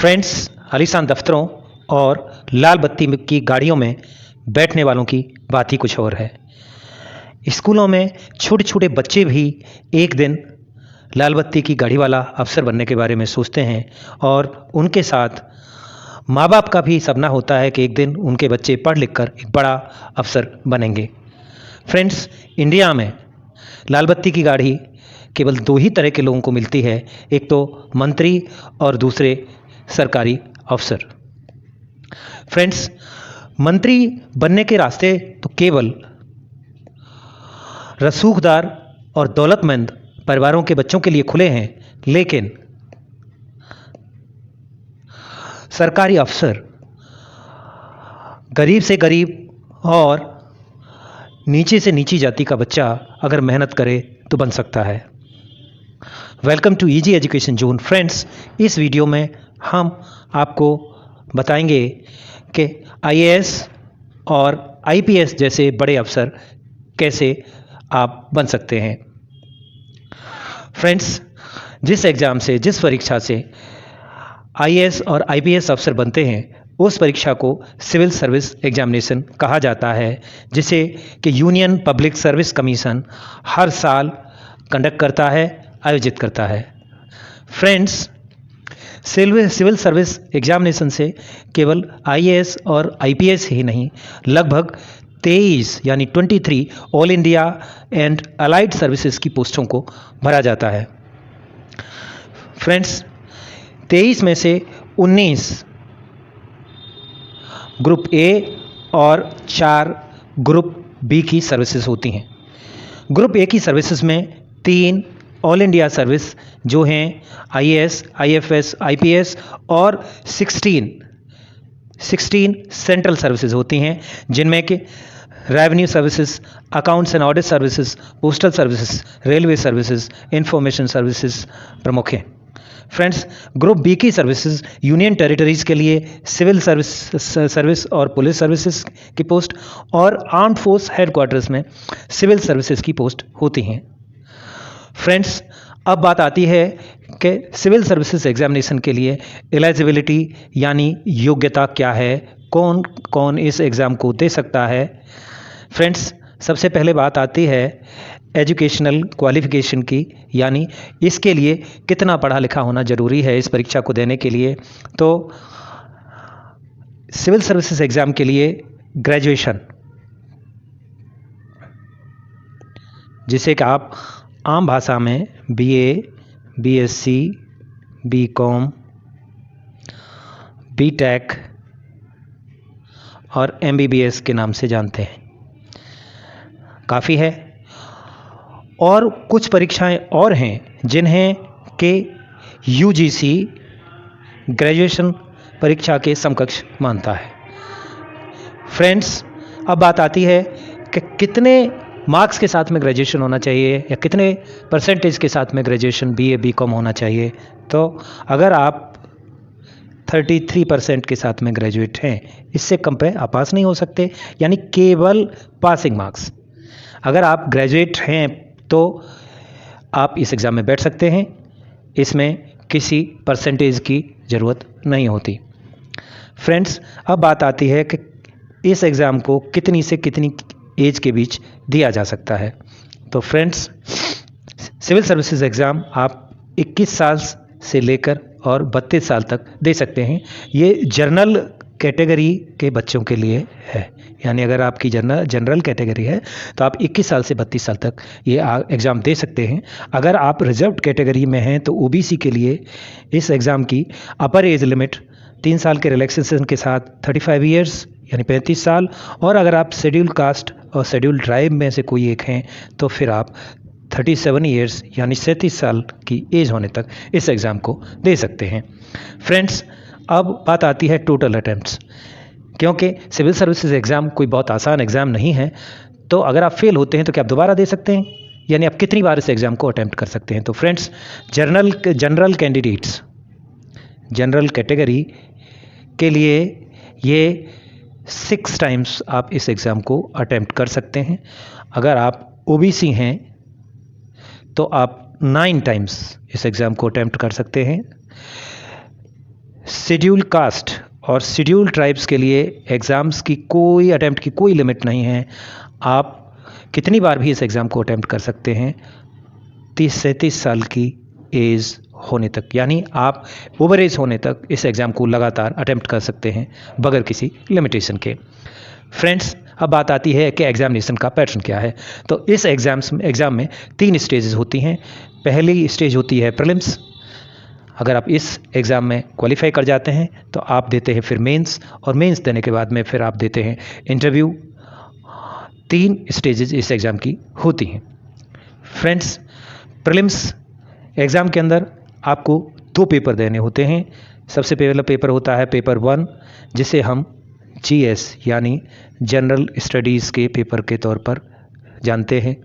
Friends, आलीशान दफ्तरों और लाल बत्ती की गाड़ियों में बैठने वालों की बात ही कुछ और है। स्कूलों में छोटे छोटे बच्चे भी एक दिन लाल बत्ती की गाड़ी वाला अफसर बनने के बारे में सोचते हैं और उनके साथ माँ बाप का भी सपना होता है कि एक दिन उनके बच्चे पढ़ लिख कर एक बड़ा अफसर बनेंगे। फ्रेंड्स, इंडिया में लाल बत्ती की गाड़ी केवल दो ही तरह के लोगों को मिलती है, एक तो मंत्री और दूसरे सरकारी अफसर। फ्रेंड्स, मंत्री बनने के रास्ते तो केवल रसूखदार और दौलतमंद परिवारों के बच्चों के लिए खुले हैं, लेकिन सरकारी अफसर गरीब से गरीब और नीचे से नीची जाति का बच्चा अगर मेहनत करे तो बन सकता है। Welcome to easy education zone. Friends, इस वीडियो में हम आपको बताएंगे कि आईएएस और आईपीएस जैसे बड़े अफसर कैसे आप बन सकते हैं। फ्रेंड्स, जिस परीक्षा से आईएएस और आईपीएस अफसर बनते हैं उस परीक्षा को सिविल सर्विस एग्जामिनेशन कहा जाता है, जिसे कि यूनियन पब्लिक सर्विस कमीशन हर साल कंडक्ट करता है, आयोजित करता है। फ्रेंड्स, सिविल सर्विस एग्जामिनेशन से केवल आईएएस और आईपीएस ही नहीं, लगभग 23 यानी 23 all India and allied services की पोस्टों को भरा जाता है। फ्रेंड्स, 23 में से 19 ग्रुप ए और 4 ग्रुप बी की सर्विसेज होती हैं। ग्रुप ए की सर्विसेज में 3 ऑल इंडिया सर्विस जो हैं आईएएस, आईएफएस, आईपीएस और 16 सेंट्रल सर्विसेज होती हैं, जिनमें कि revenue services, accounts and audit services, postal services, railway services, information services प्रमुख हैं। फ्रेंड्स, ग्रुप बी की सर्विसेज यूनियन टेरिटरीज के लिए सिविल सर्विस और पुलिस सर्विसेज की पोस्ट और आर्म्ड फोर्स हेडक्वार्टर्स में सिविल सर्विसेज की पोस्ट होती हैं। फ्रेंड्स, अब बात आती है कि सिविल सर्विसेज एग्जामिनेशन के लिए एलिजिबिलिटी यानी योग्यता क्या है, कौन कौन इस एग्ज़ाम को दे सकता है। फ्रेंड्स, सबसे पहले बात आती है एजुकेशनल क्वालिफिकेशन की, यानी इसके लिए कितना पढ़ा लिखा होना ज़रूरी है इस परीक्षा को देने के लिए। तो सिविल सर्विसेज एग्ज़ाम के लिए ग्रेजुएशन, जिसे कि आप आम भाषा में बीए, बीएससी, बीकॉम, बीटेक और एमबीबीएस के नाम से जानते हैं, काफ़ी है। और कुछ परीक्षाएं और हैं जिन्हें के यूजीसी ग्रेजुएशन परीक्षा के समकक्ष मानता है। फ्रेंड्स, अब बात आती है कि कितने मार्क्स के साथ में ग्रेजुएशन होना चाहिए या कितने परसेंटेज के साथ में ग्रेजुएशन बीए बीकॉम होना चाहिए। तो अगर आप 33% के साथ में ग्रेजुएट हैं, इससे कम पे आप पास नहीं हो सकते, यानी केवल पासिंग मार्क्स। अगर आप ग्रेजुएट हैं तो आप इस एग्ज़ाम में बैठ सकते हैं, इसमें किसी परसेंटेज की ज़रूरत नहीं होती। फ्रेंड्स, अब बात आती है कि इस एग्ज़ाम को कितनी से कितनी एज के बीच दिया जा सकता है। तो फ्रेंड्स, सिविल सर्विसेज एग्ज़ाम आप 21 साल से लेकर और 32 साल तक दे सकते हैं। ये जनरल कैटेगरी के बच्चों के लिए है, यानी अगर आपकी जनरल कैटेगरी है तो आप 21 साल से 32 साल तक ये एग्ज़ाम दे सकते हैं। अगर आप रिजर्व्ड कैटेगरी में हैं तो ओबीसी के लिए इस एग्ज़ाम की अपर एज लिमिट 3 साल के रिलैक्सेशन के साथ 35 ईयर्स यानी 35 साल, और अगर आप शेड्यूल कास्ट और शेड्यूल ट्राइब में से कोई एक हैं तो फिर आप 37 ईयर्स यानी 37 साल की एज होने तक इस एग्ज़ाम को दे सकते हैं। फ्रेंड्स, अब बात आती है टोटल अटैम्प्ट्स, क्योंकि सिविल सर्विसेज एग्ज़ाम कोई बहुत आसान एग्ज़ाम नहीं है। तो अगर आप फेल होते हैं तो क्या आप दोबारा दे सकते हैं, यानी आप कितनी बार इस एग्ज़ाम को अटैम्प्ट कर सकते हैं। तो friends, general candidates general category के लिए ये 6 टाइम्स आप इस एग्ज़ाम को अटैम्प्ट कर सकते हैं। अगर आप ओबीसी हैं तो आप 9 टाइम्स इस एग्ज़ाम को अटैम्प्ट कर सकते हैं। शेड्यूल कास्ट और शेड्यूल ट्राइब्स के लिए एग्ज़ाम्स की कोई अटैम्प्ट की कोई लिमिट नहीं है। आप कितनी बार भी इस एग्ज़ाम को अटैम्प्ट कर सकते हैं 30 से 37 साल की एज होने तक, यानी आप ओवर एज होने तक इस एग्ज़ाम को लगातार अटैम्प्ट कर सकते हैं बगैर किसी लिमिटेशन के। फ्रेंड्स, अब बात आती है कि एग्जामिनेशन का पैटर्न क्या है। तो इस एग्ज़ाम में 3 स्टेजेस होती हैं। पहली स्टेज होती है प्रीलिम्स। अगर आप इस एग्ज़ाम में क्वालिफाई कर जाते हैं तो आप देते हैं फिर मेंस, और मेंस देने के बाद में फिर आप देते हैं इंटरव्यू। 3 स्टेजेस इस एग्ज़ाम की होती हैं। फ्रेंड्स, प्रीलिम्स एग्ज़ाम के अंदर आपको 2 पेपर देने होते हैं। सबसे पहला पेपर होता है पेपर 1, जिसे हम GS यानी जनरल स्टडीज़ के पेपर के तौर पर जानते हैं।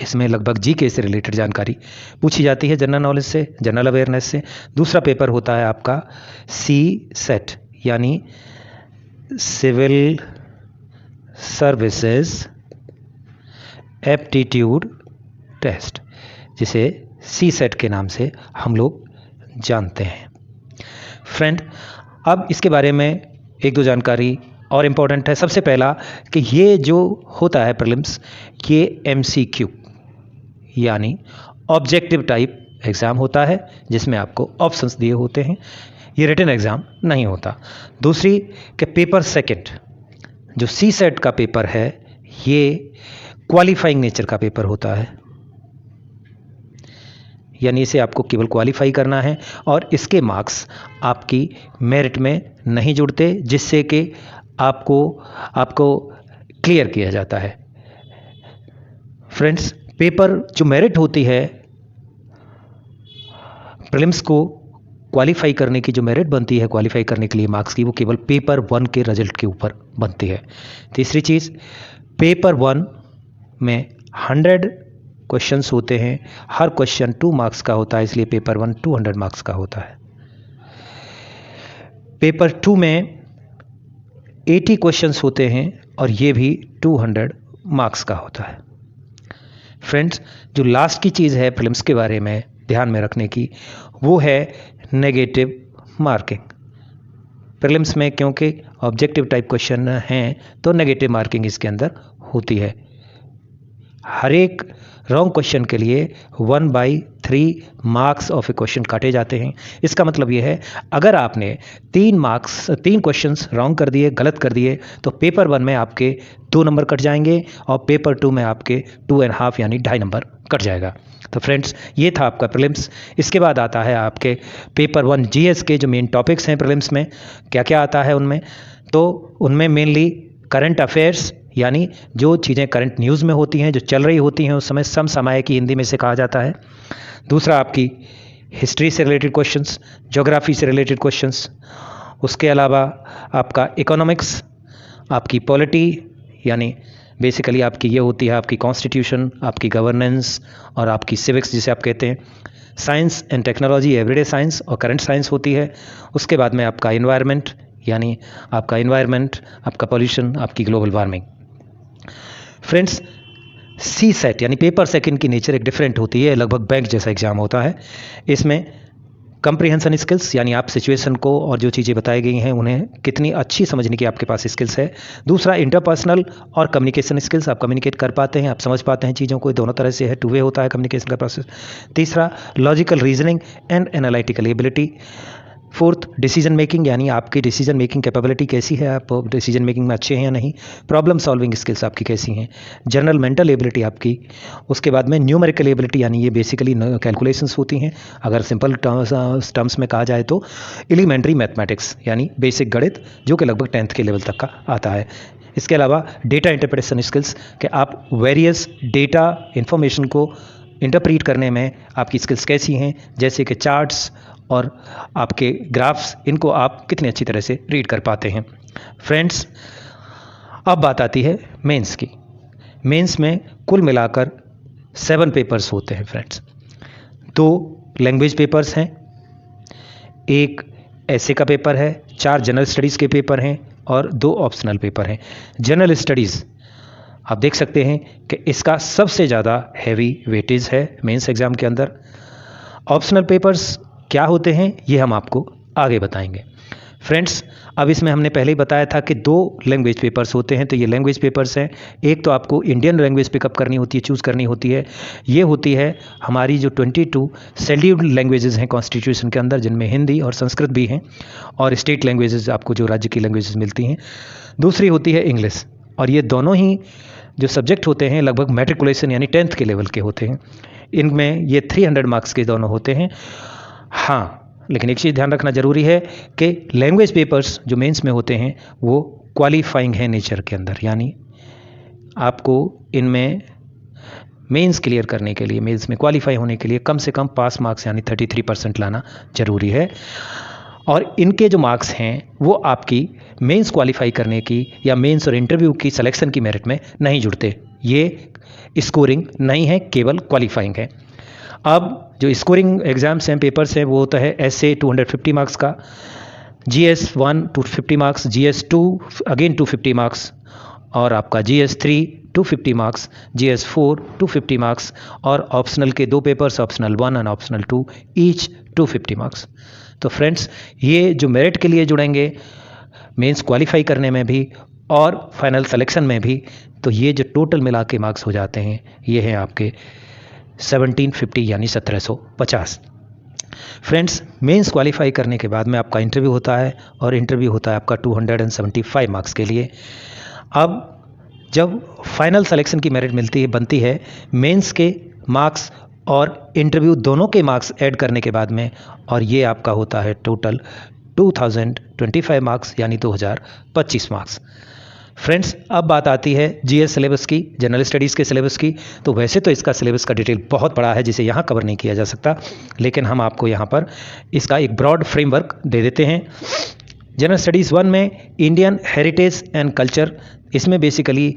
इसमें लगभग जीके से रिलेटेड जानकारी पूछी जाती है, जनरल नॉलेज से, जनरल अवेयरनेस से। दूसरा पेपर होता है आपका CSET यानी सिविल सर्विसेज एप्टीट्यूड टेस्ट, जिसे CSET के नाम से हम लोग जानते हैं। फ्रेंड, अब इसके बारे में 1-2 जानकारी और इम्पोर्टेंट है। सबसे पहला कि ये जो होता है प्रीलिम्स, ये MCQ यानी ऑब्जेक्टिव टाइप एग्ज़ाम होता है, जिसमें आपको ऑप्शंस दिए होते हैं। ये रिटन एग्ज़ाम नहीं होता। दूसरी कि पेपर सेकंड जो CSET का पेपर है, ये क्वालिफाइंग नेचर का पेपर होता है, यानी इसे आपको केवल क्वालिफाई करना है और इसके मार्क्स आपकी मेरिट में नहीं जुड़ते, जिससे कि आपको क्लियर किया जाता है। फ्रेंड्स, पेपर जो मेरिट होती है, प्रीलिम्स को क्वालिफाई करने की जो मेरिट बनती है, क्वालिफाई करने के लिए मार्क्स की, वो केवल पेपर 1 के रिजल्ट के ऊपर बनती है। तीसरी चीज़, पेपर 1 में 100 क्वेश्चंस होते हैं। हर क्वेश्चन 2 मार्क्स का होता है, इसलिए पेपर 1 200 मार्क्स का होता है। पेपर 2 में 80 क्वेश्चंस होते हैं और ये भी 200 मार्क्स का होता है। फ्रेंड्स, जो लास्ट की चीज़ है प्रीलिम्स के बारे में ध्यान में रखने की, वो है नेगेटिव मार्किंग। प्रीलिम्स में क्योंकि ऑब्जेक्टिव टाइप क्वेश्चन हैं, तो नेगेटिव मार्किंग इसके अंदर होती है। हर एक रॉन्ग क्वेश्चन के लिए 1/3 मार्क्स ऑफ ए क्वेश्चन काटे जाते हैं। इसका मतलब ये है, अगर आपने 3 क्वेश्चंस रॉन्ग कर दिए, गलत कर दिए, तो पेपर 1 में आपके 2 नंबर कट जाएंगे और पेपर 2 में आपके 2.5 यानी 2.5 नंबर कट जाएगा। तो फ्रेंड्स, ये था आपका प्रीलिम्स। इसके बाद आता है आपके पेपर 1 GS के जो मेन टॉपिक्स हैं प्रीलिम्स में, क्या क्या आता है उनमें। तो उनमें मेनली करंट अफेयर्स, यानी जो चीज़ें करंट न्यूज़ में होती हैं, जो चल रही होती हैं उस समय, समसामयिक की हिंदी में से कहा जाता है। दूसरा आपकी हिस्ट्री से रिलेटेड क्वेश्चंस, ज्योग्राफी से रिलेटेड क्वेश्चंस। उसके अलावा आपका इकोनॉमिक्स, आपकी पॉलिटी, यानी बेसिकली आपकी ये होती है आपकी कॉन्स्टिट्यूशन, आपकी गवर्नेंस और आपकी सिविक्स जिसे आप कहते हैं। Science and technology, everyday science और करंट साइंस होती है। उसके बाद में आपका इन्वायरमेंट, यानी आपका इन्वायरमेंट, आपका पॉल्यूशन, आपकी ग्लोबल वार्मिंग। फ्रेंड्स, CSET यानी पेपर सेकंड की नेचर एक डिफरेंट होती है, लगभग बैंक जैसा एग्जाम होता है। इसमें कंप्रीहेंशन स्किल्स, यानी आप सिचुएशन को और जो चीज़ें बताई गई हैं उन्हें कितनी अच्छी समझने की आपके पास स्किल्स है। दूसरा इंटरपर्सनल और कम्युनिकेशन स्किल्स, आप कम्युनिकेट कर पाते हैं, आप समझ पाते हैं चीज़ों को, दोनों तरह से है, 2 वे होता है कम्युनिकेशन का प्रोसेस। तीसरा logical reasoning and analytical ability. Fourth decision making, यानी आपकी डिसीजन मेकिंग कैपेबिलिटी कैसी है, आप डिसीजन मेकिंग में अच्छे हैं या नहीं। प्रॉब्लम सॉल्विंग स्किल्स आपकी कैसी हैं। जनरल मेंटल एबिलिटी आपकी। उसके बाद में न्यूमेरिकल एबिलिटी, यानी ये बेसिकली कैलकुलेशंस होती हैं। अगर सिंपल टर्म्स में कहा जाए तो एलिमेंट्री मैथमेटिक्स, यानी बेसिक गणित, जो कि लगभग 10th के लेवल तक का आता है। इसके अलावा डेटा इंटरप्रिटेशन स्किल्स, कि आप वेरियस डेटा इंफॉर्मेशन को इंटरप्रीट करने में आपकी स्किल्स कैसी हैं, जैसे कि चार्ट्स और आपके ग्राफ्स, इनको आप कितनी अच्छी तरह से रीड कर पाते हैं। फ्रेंड्स, अब बात आती है मेंस की। मेंस में कुल मिलाकर 7 पेपर्स होते हैं फ्रेंड्स। 2 लैंग्वेज पेपर्स हैं, 1 ऐसे का पेपर है, 4 जनरल स्टडीज़ के पेपर हैं और 2 ऑप्शनल पेपर हैं। जनरल स्टडीज़ आप देख सकते हैं कि इसका सबसे ज़्यादा हैवी वेटेज है मेंस एग्ज़ाम के अंदर। ऑप्शनल पेपर्स क्या होते हैं ये हम आपको आगे बताएंगे। फ्रेंड्स, अब इसमें हमने पहले ही बताया था कि 2 लैंग्वेज पेपर्स होते हैं, तो ये लैंग्वेज पेपर्स हैं। एक तो आपको इंडियन लैंग्वेज पिकअप करनी होती है, चूज़ करनी होती है। ये होती है हमारी जो 22 शेड्यूल्ड लैंग्वेजेस हैं कॉन्स्टिट्यूशन के अंदर, जिनमें हिंदी और संस्कृत भी हैं, और स्टेट लैंग्वेजेस आपको जो राज्य की लैंग्वेजेस मिलती हैं। दूसरी होती है इंग्लिश, और ये दोनों ही जो सब्जेक्ट होते हैं लगभग मैट्रिकुलेशन यानी 10th के लेवल के होते हैं। इनमें ये 300 मार्क्स के दोनों होते हैं। हाँ, लेकिन एक चीज़ ध्यान रखना ज़रूरी है कि लैंग्वेज पेपर्स जो मेंस में होते हैं वो क्वालिफाइंग है नेचर के अंदर, यानी आपको इनमें मेंस क्लियर करने के लिए, मेंस में क्वालिफाई होने के लिए कम से कम पास मार्क्स यानी 33% लाना ज़रूरी है। और इनके जो मार्क्स हैं वो आपकी मेंस क्वालिफाई करने की या मेंस और इंटरव्यू की सिलेक्शन की मेरिट में नहीं जुड़ते। ये स्कोरिंग नहीं है, केवल क्वालिफाइंग है। अब जो स्कोरिंग एग्जाम्स हैं, पेपर्स हैं, वो होता है ऐसे 250 मार्क्स का, GS1 250 marks, GS2 again 250 marks, और आपका GS3 250 मार्क्स, GS4 250 मार्क्स, और ऑप्शनल के 2 पेपर्स, ऑप्शनल 1 और ऑप्शनल 2, ईच 250 मार्क्स। तो फ्रेंड्स, ये जो मेरिट के लिए जुड़ेंगे मेंस क्वालिफाई करने में भी और फाइनल सिलेक्शन में भी, तो ये जो टोटल मिला के मार्क्स हो जाते हैं ये हैं आपके 1750 यानी 1750। फ्रेंड्स, मेंस क्वालिफाई करने के बाद में आपका इंटरव्यू होता है, और इंटरव्यू होता है आपका 275 मार्क्स के लिए। अब जब फाइनल सिलेक्शन की मेरिट बनती है मेंस के मार्क्स और इंटरव्यू दोनों के मार्क्स ऐड करने के बाद में, और ये आपका होता है टोटल 2025 मार्क्स यानी 2025 मार्क्स। फ्रेंड्स, अब बात आती है जीएस सिलेबस की, जनरल स्टडीज़ के सिलेबस की। तो वैसे तो इसका सिलेबस का डिटेल बहुत बड़ा है जिसे यहाँ कवर नहीं किया जा सकता, लेकिन हम आपको यहाँ पर इसका एक ब्रॉड फ्रेमवर्क दे देते हैं। जनरल स्टडीज़ 1 में इंडियन हेरिटेज एंड कल्चर, इसमें बेसिकली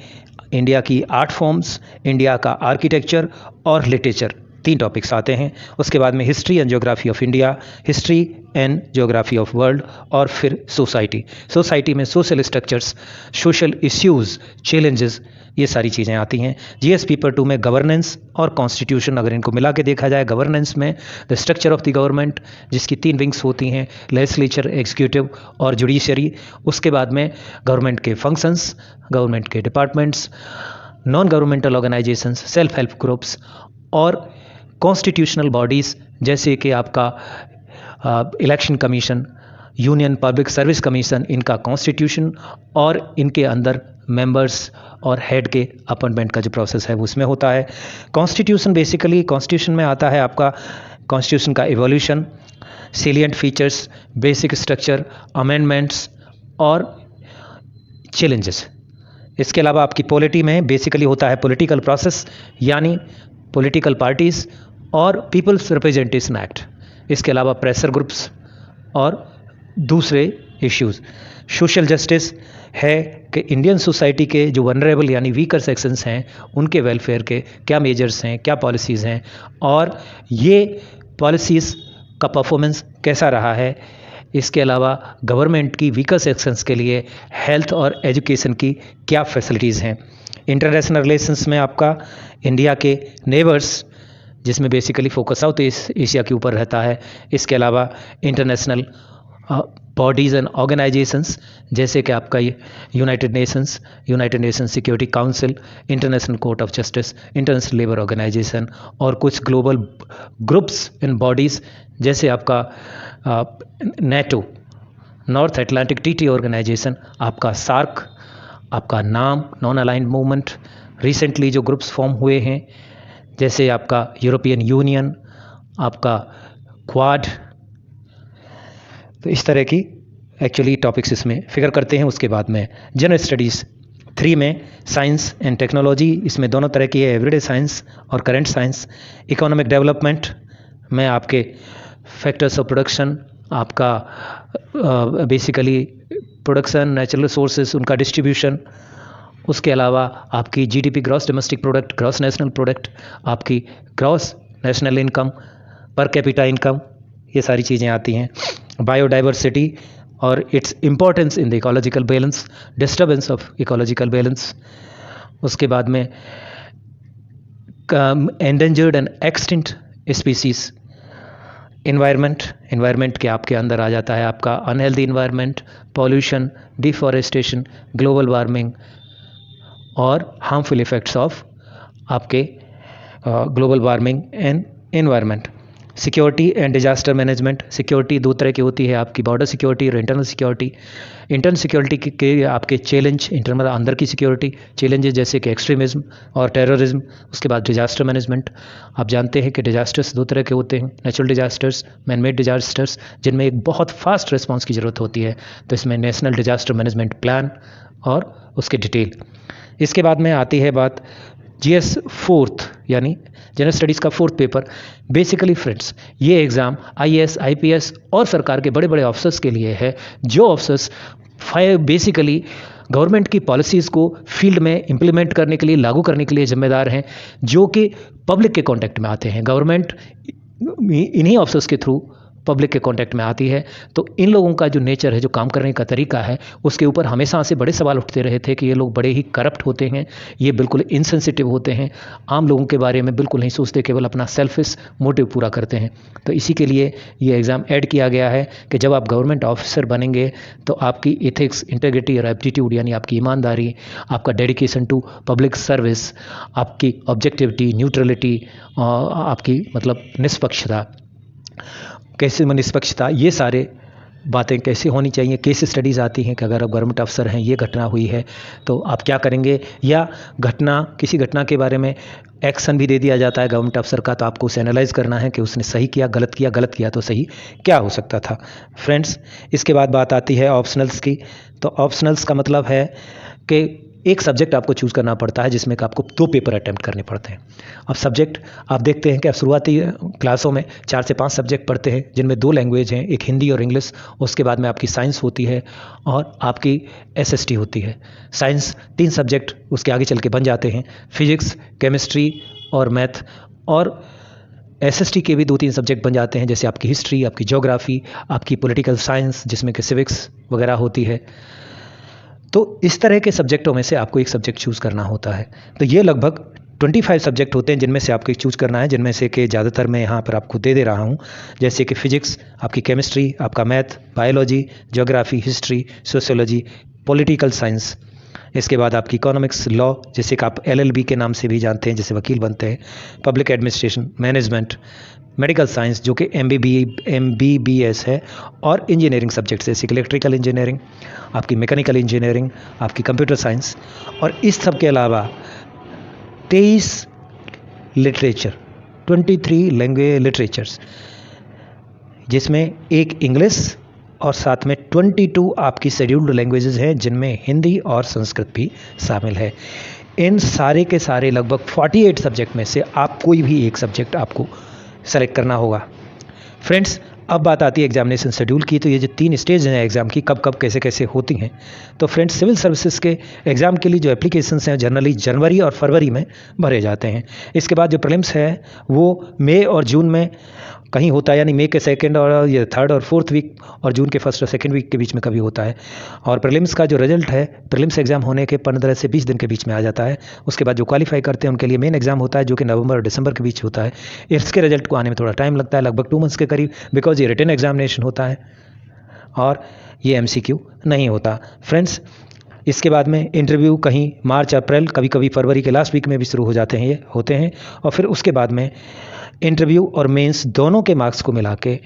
इंडिया की आर्ट फॉर्म्स, इंडिया का आर्किटेक्चर और लिटरेचर, 3 टॉपिक्स आते हैं। उसके बाद में history and geography of India, history and geography of world, और फिर सोसाइटी में social structures, social issues, challenges, ये सारी चीज़ें आती हैं। जीएस पेपर 2 में गवर्नेंस और कॉन्स्टिट्यूशन, अगर इनको मिला के देखा जाए, गवर्नेंस में the structure of the government, जिसकी 3 विंग्स होती हैं, लेजिस्लेचर, एग्जीक्यूटिव और जुडिशरी। उसके बाद में गवर्नमेंट के फंक्शंस, गवर्नमेंट के departments, non governmental organisations, self help groups और कॉन्स्टिट्यूशनल बॉडीज़, जैसे कि आपका election commission, union public service commission, इनका कॉन्स्टिट्यूशन और इनके अंदर मेंबर्स और हेड के अपॉइंटमेंट का जो प्रोसेस है वो उसमें होता है। कॉन्स्टिट्यूशन, बेसिकली कॉन्स्टिट्यूशन में आता है आपका कॉन्स्टिट्यूशन का evolution, salient features, basic structure, amendments और चैलेंजेस। इसके अलावा आपकी पॉलिटी में बेसिकली होता है पॉलिटिकल प्रोसेस, यानी पॉलिटिकल पार्टीज़ और पीपल्स रिप्रेजेंटेशन एक्ट। इसके अलावा प्रेशर ग्रुप्स और दूसरे इश्यूज़। सोशल जस्टिस है कि इंडियन सोसाइटी के जो वनरेबल यानी वीकर सेक्शंस हैं उनके वेलफेयर के क्या मेजर्स हैं, क्या पॉलिसीज़ हैं, और ये पॉलिसीज़ का परफॉर्मेंस कैसा रहा है। इसके अलावा गवर्नमेंट की वीकर सेक्शंस के लिए हेल्थ और एजुकेशन की क्या फैसिलिटीज़ हैं। इंटरनेशनल रिलेशंस में आपका इंडिया के नेबर्स, जिसमें बेसिकली फोकस साउथ एशिया के ऊपर रहता है। इसके अलावा इंटरनेशनल बॉडीज़ एंड ऑर्गेनाइजेशंस, जैसे कि आपका United Nations Security Council, International Court of Justice, International Labour Organisation, और कुछ ग्लोबल ग्रुप्स एंड बॉडीज़ जैसे आपका NATO, North Atlantic Treaty Organisation, आपका सार्क, आपका नाम, नॉन अलाइंड मूवमेंट, रिसेंटली जो ग्रुप्स फॉर्म हुए हैं जैसे आपका यूरोपियन यूनियन, आपका क्वाड। तो इस तरह की एक्चुअली टॉपिक्स इसमें फिगर करते हैं। उसके बाद में जनरल स्टडीज़ 3 में साइंस एंड टेक्नोलॉजी, इसमें दोनों तरह की है, एवरीडे साइंस और करंट साइंस। इकोनॉमिक डेवलपमेंट में आपके फैक्टर्स ऑफ प्रोडक्शन, आपका बेसिकली प्रोडक्शन, नेचुरल रिसोर्सेज, उनका डिस्ट्रीब्यूशन। उसके अलावा आपकी GDP, gross domestic product, gross national product, आपकी gross national income, per capita income, ये सारी चीज़ें आती हैं। बायोडाइवर्सिटी और its importance in the ecological balance, disturbance of ecological balance. उसके बाद में endangered and extinct species, environment के आपके अंदर आ जाता है आपका unhealthy environment, pollution, deforestation, global warming और हार्मफुल इफ़ेक्ट्स ऑफ आपके global warming and environment. Security and disaster management. Security दो तरह की होती है, आपकी बॉर्डर सिक्योरिटी और इंटरनल सिक्योरिटी। इंटरनल सिक्योरिटी के आपके चैलेंज, इंटरनल अंदर की सिक्योरिटी चैलेंजेस जैसे कि एक्सट्रीमिज्म और टेररिज्म। उसके बाद डिजास्टर मैनेजमेंट। आप जानते हैं कि डिजास्टर्स दो तरह के होते हैं, natural disasters, man made disasters, जिनमें एक बहुत फास्ट रिस्पॉन्स की ज़रूरत होती है। तो इसमें नेशनल डिजास्टर मैनेजमेंट प्लान और उसके डिटेल। इसके बाद में आती है बात GS फोर्थ यानी जनरल स्टडीज़ का फोर्थ पेपर। बेसिकली फ्रेंड्स, ये एग्ज़ाम IAS, IPS और सरकार के बड़े बड़े ऑफिसर्स के लिए है, जो ऑफिसर्स बेसिकली गवर्नमेंट की पॉलिसीज़ को फील्ड में इम्प्लीमेंट करने के लिए, लागू करने के लिए जिम्मेदार हैं, जो कि पब्लिक के कांटेक्ट में आते हैं। गवर्नमेंट इन्हीं ऑफिसर्स के थ्रू पब्लिक के कांटेक्ट में आती है। तो इन लोगों का जो नेचर है, जो काम करने का तरीका है, उसके ऊपर हमेशा से बड़े सवाल उठते रहे थे कि ये लोग बड़े ही करप्ट होते हैं, ये बिल्कुल इनसेंसिटिव होते हैं, आम लोगों के बारे में बिल्कुल नहीं सोचते, केवल अपना सेल्फिश मोटिव पूरा करते हैं। तो इसी के लिए ये एग्ज़ाम ऐड किया गया है कि जब आप गवर्नमेंट ऑफिसर बनेंगे तो आपकी एथिक्स, इंटेग्रिटी और एप्टीट्यूड यानी आपकी ईमानदारी, आपका डेडिकेशन टू पब्लिक सर्विस, आपकी ऑब्जेक्टिविटी, न्यूट्रलिटी, आपकी मतलब निष्पक्षता, कैसे निष्पक्षता, ये सारे बातें कैसे होनी चाहिए। केस स्टडीज़ आती हैं कि अगर आप गवर्नमेंट अफसर हैं, ये घटना हुई है तो आप क्या करेंगे, या किसी घटना के बारे में एक्शन भी दे दिया जाता है गवर्नमेंट अफसर का, तो आपको उसे एनालाइज करना है कि उसने सही किया, गलत किया तो सही क्या हो सकता था। फ्रेंड्स, इसके बाद बात आती है ऑप्शनल्स की। तो ऑप्शनल्स का मतलब है कि एक सब्जेक्ट आपको चूज़ करना पड़ता है जिसमें कि आपको 2 पेपर अटेम्प्ट करने पड़ते हैं। अब सब्जेक्ट आप देखते हैं कि आप शुरुआती क्लासों में 4 से 5 सब्जेक्ट पढ़ते हैं, जिनमें 2 लैंग्वेज हैं, एक हिंदी और इंग्लिश। उसके बाद में आपकी साइंस होती है और आपकी SST होती है। साइंस 3 सब्जेक्ट उसके आगे चल के बन जाते हैं, फिजिक्स, केमिस्ट्री और मैथ। और SST के भी 2-3 सब्जेक्ट बन जाते हैं, जैसे आपकी हिस्ट्री, आपकी ज्योग्राफी, आपकी पॉलिटिकल साइंस जिसमें कि सिविक्स वगैरह होती है। तो इस तरह के सब्जेक्टों में से आपको एक सब्जेक्ट चूज़ करना होता है। तो ये लगभग 25 सब्जेक्ट होते हैं जिनमें से आपको एक चूज़ करना है, जिनमें से कि ज़्यादातर मैं यहाँ पर आपको दे रहा हूँ, जैसे कि फिजिक्स, आपकी केमिस्ट्री, आपका math, biology, geography, history, sociology, political science. इसके बाद आपकी इकोनॉमिक्स, लॉ, जैसे कि आप LLB के नाम से भी जानते हैं, जैसे वकील बनते हैं, public administration, management, medical science जो कि MBBS है, और इंजीनियरिंग सब्जेक्ट्स जैसे इलेक्ट्रिकल इंजीनियरिंग, आपकी मैकेनिकल इंजीनियरिंग, आपकी कंप्यूटर साइंस। और इस सब के अलावा 23 लिटरेचर, 23 लैंग्वेज लिटरेचर्स, जिसमें एक इंग्लिश और साथ में 22 आपकी शेड्यूल्ड लैंग्वेजेस हैं, जिनमें हिंदी और संस्कृत भी शामिल है। इन सारे के सारे लगभग 48 सब्जेक्ट में से आप कोई भी एक सब्जेक्ट आपको सेलेक्ट करना होगा। फ्रेंड्स, अब बात आती है एग्जामिनेशन शेड्यूल की। तो ये जो 3 स्टेज हैं एग्ज़ाम की, कब कब कैसे कैसे होती हैं। तो फ्रेंड्स, सिविल सर्विसेज के एग्ज़ाम के लिए जो एप्लीकेशंस हैं जनरली जनवरी और फरवरी में भरे जाते हैं। इसके बाद जो प्रीलिम्स है वो मई और जून में कहीं होता है, यानी मई के 2nd और ये 3rd और 4th वीक और जून के 1st और 2nd वीक के बीच में कभी होता है। और प्रीलिम्स का जो रिजल्ट है, प्रीलिम्स एग्जाम होने के 15 से 20 दिन के बीच में आ जाता है। उसके बाद जो क्वालिफाई करते हैं उनके लिए मेन एग्जाम होता है, जो कि नवंबर और दिसंबर के बीच होता है। इसके रिजल्ट को आने में थोड़ा टाइम लगता है, लगभग 2 मंथ्स के करीब, बिकॉज ये रिटन एग्जामिनेशन होता है और ये MCQ नहीं होता। फ्रेंड्स, इसके बाद में इंटरव्यू कहीं मार्च अप्रैल, कभी कभी फरवरी के लास्ट वीक में भी शुरू हो जाते हैं, ये होते हैं। और फिर उसके बाद में इंटरव्यू और मेंस दोनों के मार्क्स को मिला के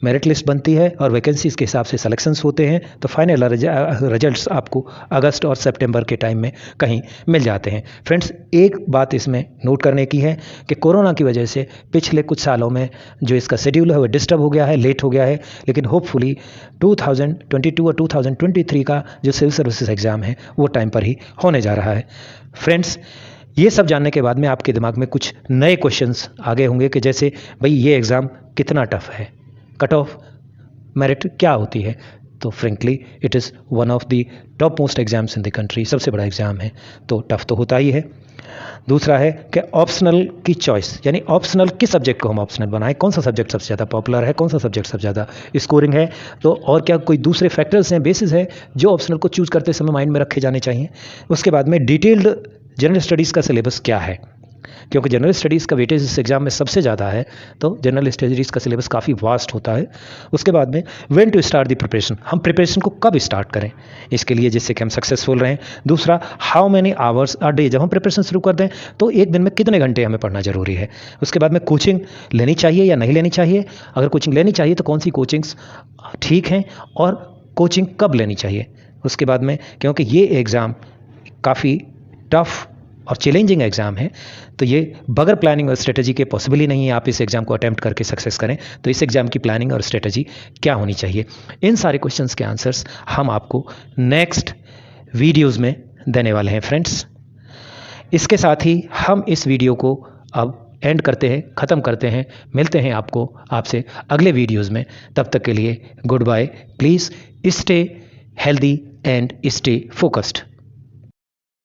मेरिट लिस्ट बनती है और वैकेंसीज के हिसाब से सिलेक्शंस होते हैं। तो फाइनल रिजल्ट्स आपको अगस्त और सितंबर के टाइम में कहीं मिल जाते हैं। फ्रेंड्स, एक बात इसमें नोट करने की है कि कोरोना की वजह से पिछले कुछ सालों में जो इसका शेड्यूल है वो डिस्टर्ब हो गया है, लेट हो गया है, लेकिन होपफुली 2022 और 2023 का जो सिविल सर्विसेज एग्ज़ाम है वो टाइम पर ही होने जा रहा है। फ्रेंड्स, ये सब जानने के बाद में आपके दिमाग में कुछ नए क्वेश्चंस आ गए होंगे कि जैसे भाई ये एग्ज़ाम कितना टफ है, कट ऑफ मेरिट क्या होती है। तो frankly it is one of the top most exams in the country, सबसे बड़ा एग्ज़ाम है, तो टफ तो होता ही है। दूसरा है कि ऑप्शनल की चॉइस, यानी ऑप्शनल किस सब्जेक्ट को हम ऑप्शनल बनाएं, कौन सा सब्जेक्ट सबसे ज़्यादा पॉपुलर है, कौन सा सब्जेक्ट सबसे ज़्यादा स्कोरिंग है, तो और क्या कोई दूसरे फैक्टर्स हैं, बेसिस है जो ऑप्शनल को चूज़ करते समय माइंड में रखे जाने चाहिए। उसके बाद में डिटेल्ड जनरल स्टडीज़ का सिलेबस क्या है, क्योंकि जनरल स्टडीज़ का वेटेज इस एग्ज़ाम में सबसे ज़्यादा है, तो जनरल स्टडीज़ का सिलेबस काफ़ी वास्ट होता है। उसके बाद में when to start the preparation, हम प्रिपरेशन को कब स्टार्ट करें इसके लिए जिससे कि हम सक्सेसफुल रहें। दूसरा, how many hours a day, जब हम प्रिपरेशन शुरू कर दें तो एक दिन में कितने घंटे हमें पढ़ना ज़रूरी है। उसके बाद में कोचिंग लेनी चाहिए या नहीं लेनी चाहिए, अगर कोचिंग लेनी चाहिए तो कौन सी कोचिंग्स ठीक हैं और कोचिंग कब लेनी चाहिए। उसके बाद में क्योंकि ये एग्ज़ाम काफ़ी टफ और चैलेंजिंग एग्ज़ाम है, तो ये बगैर प्लानिंग और स्ट्रेटजी के पॉसिबल ही नहीं है आप इस एग्ज़ाम को अटेम्प्ट करके सक्सेस करें। तो इस एग्ज़ाम की प्लानिंग और स्ट्रेटजी क्या होनी चाहिए, इन सारे क्वेश्चंस के आंसर्स हम आपको नेक्स्ट वीडियोज़ में देने वाले हैं फ्रेंड्स। इसके साथ ही हम इस वीडियो को अब एंड करते हैं, ख़त्म करते हैं। मिलते हैं आपसे अगले वीडियोज़ में। तब तक के लिए good bye. Please stay healthy and stay focused.